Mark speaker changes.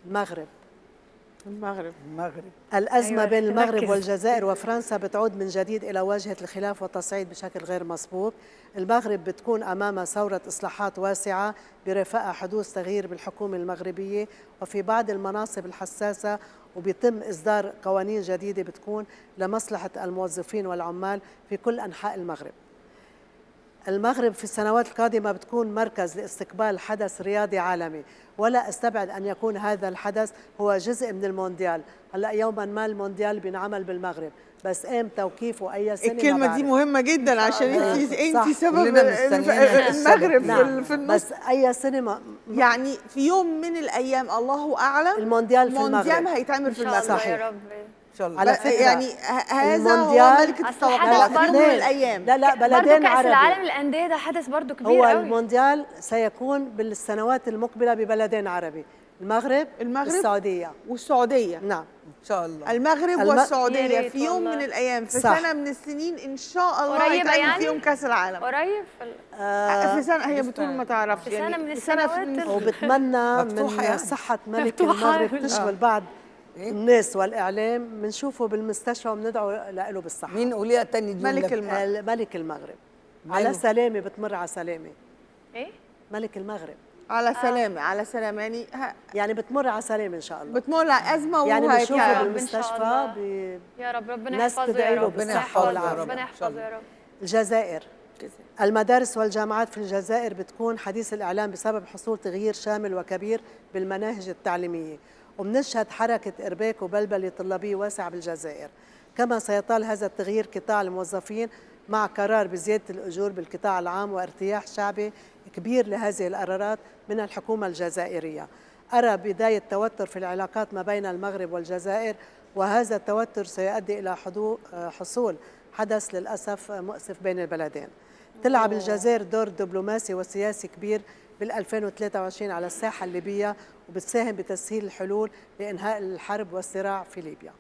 Speaker 1: المغرب.
Speaker 2: المغرب.
Speaker 1: الأزمة
Speaker 3: أيوة،
Speaker 1: بين المغرب
Speaker 3: ركز.
Speaker 1: والجزائر وفرنسا بتعود من جديد إلى واجهة الخلاف والتصعيد بشكل غير مسبوق. المغرب بتكون أمام ثورة إصلاحات واسعة برفقها حدوث تغيير بالحكومة المغربية وفي بعض المناصب الحساسة، وبيتم إصدار قوانين جديدة بتكون لمصلحة الموظفين والعمال في كل أنحاء المغرب. المغرب في السنوات القادمة بتكون مركز لاستقبال حدث رياضي عالمي، ولا استبعد أن يكون هذا الحدث هو جزء من المونديال. هلأ يوما ما المونديال بينعمل بالمغرب، بس امتى وكيف واي سنه
Speaker 2: الكلمة دي مهمة جدا عشان انت سبب
Speaker 4: كلنا مستنيين
Speaker 2: المغرب
Speaker 1: نعم.
Speaker 2: في النص.
Speaker 1: بس اي سنه
Speaker 2: يعني في يوم من الايام الله اعلم
Speaker 1: المونديال في
Speaker 2: المونديال
Speaker 1: المغرب
Speaker 2: هيتعمل في
Speaker 3: إن شاء
Speaker 2: المغرب.
Speaker 3: الله
Speaker 1: صحيح.
Speaker 3: يا رب.
Speaker 4: ان شاء الله.
Speaker 1: على فكرة
Speaker 2: يعني هذا هو
Speaker 1: المونديال
Speaker 2: ملكة
Speaker 3: أصل
Speaker 2: التوقعات
Speaker 3: حدث
Speaker 2: في يوم من
Speaker 3: برضه-
Speaker 2: الايام.
Speaker 1: لا
Speaker 3: برضه
Speaker 1: بلدين
Speaker 3: كأس
Speaker 1: عربي.
Speaker 3: العالم للأندية ده حدث برضه كبير
Speaker 1: هو
Speaker 3: قوي.
Speaker 1: المونديال سيكون بالسنوات المقبله ببلدين عربي، المغرب والسعوديه.
Speaker 2: والسعودية.
Speaker 1: نعم
Speaker 4: ان شاء الله.
Speaker 2: المغرب
Speaker 3: يا
Speaker 2: والسعودية
Speaker 3: ريت
Speaker 2: في يوم
Speaker 3: والله.
Speaker 2: من الايام في
Speaker 1: صح.
Speaker 2: سنة من السنين ان شاء الله
Speaker 3: قريبة
Speaker 2: هيتعمل
Speaker 3: يعني؟
Speaker 2: فيهم كاس العالم.
Speaker 3: قريب
Speaker 2: في سنة هي بتقول ما تعرفش
Speaker 3: في سنة من
Speaker 2: في سنة
Speaker 3: السنوات
Speaker 1: وبتمنى
Speaker 4: مفتوحة
Speaker 1: من
Speaker 4: يعني.
Speaker 1: صحة ملك
Speaker 3: مفتوحة.
Speaker 1: المغرب تشمل بعض الناس والإعلام. بنشوفه بالمستشفى وبندعو له بالصحة.
Speaker 4: مين قوليها تاني دي
Speaker 2: ملك
Speaker 4: ولا-
Speaker 2: المغرب.
Speaker 1: ملك المغرب
Speaker 4: ماله؟
Speaker 1: على سلامة، بتمر على سلامة.
Speaker 3: ايه؟
Speaker 1: ملك المغرب
Speaker 2: على سلامة على سلامة يعني
Speaker 1: يعني بتمر على سلامة إن شاء الله.
Speaker 2: بتمر على أزمة
Speaker 1: يعني
Speaker 2: وهيك
Speaker 1: بنشوفه
Speaker 3: يا رب إن شاء
Speaker 1: بالمستشفى
Speaker 3: الله. يا رب ربنا
Speaker 1: ناس
Speaker 3: يحفظه
Speaker 1: تدعي
Speaker 3: يا
Speaker 1: له
Speaker 3: رب.
Speaker 4: ربنا
Speaker 1: بالصحة
Speaker 4: يحفظه
Speaker 1: والعافية.
Speaker 3: ربنا
Speaker 4: إن شاء
Speaker 3: يحفظه يا
Speaker 4: الله.
Speaker 3: رب.
Speaker 1: الجزائر. المدارس والجامعات في الجزائر بتكون حديث الإعلام بسبب حصول تغيير شامل وكبير بالمناهج التعليمية، وبنشهد حركة إرباك وبلبلة طلابية واسعة بالجزائر. كما سيطال هذا التغيير قطاع الموظفين مع قرار بزيادة الأجور بالقطاع العام وارتياح شعبي كبير لهذه القرارات من الحكومة الجزائرية. أرى بداية توتر في العلاقات ما بين المغرب والجزائر، وهذا التوتر سيؤدي إلى حصول حدث للأسف مؤسف بين البلدين. تلعب الجزائر دور دبلوماسي وسياسي كبير بال2023 على الساحة الليبية، وبتساهم بتسهيل الحلول لإنهاء الحرب والصراع في ليبيا.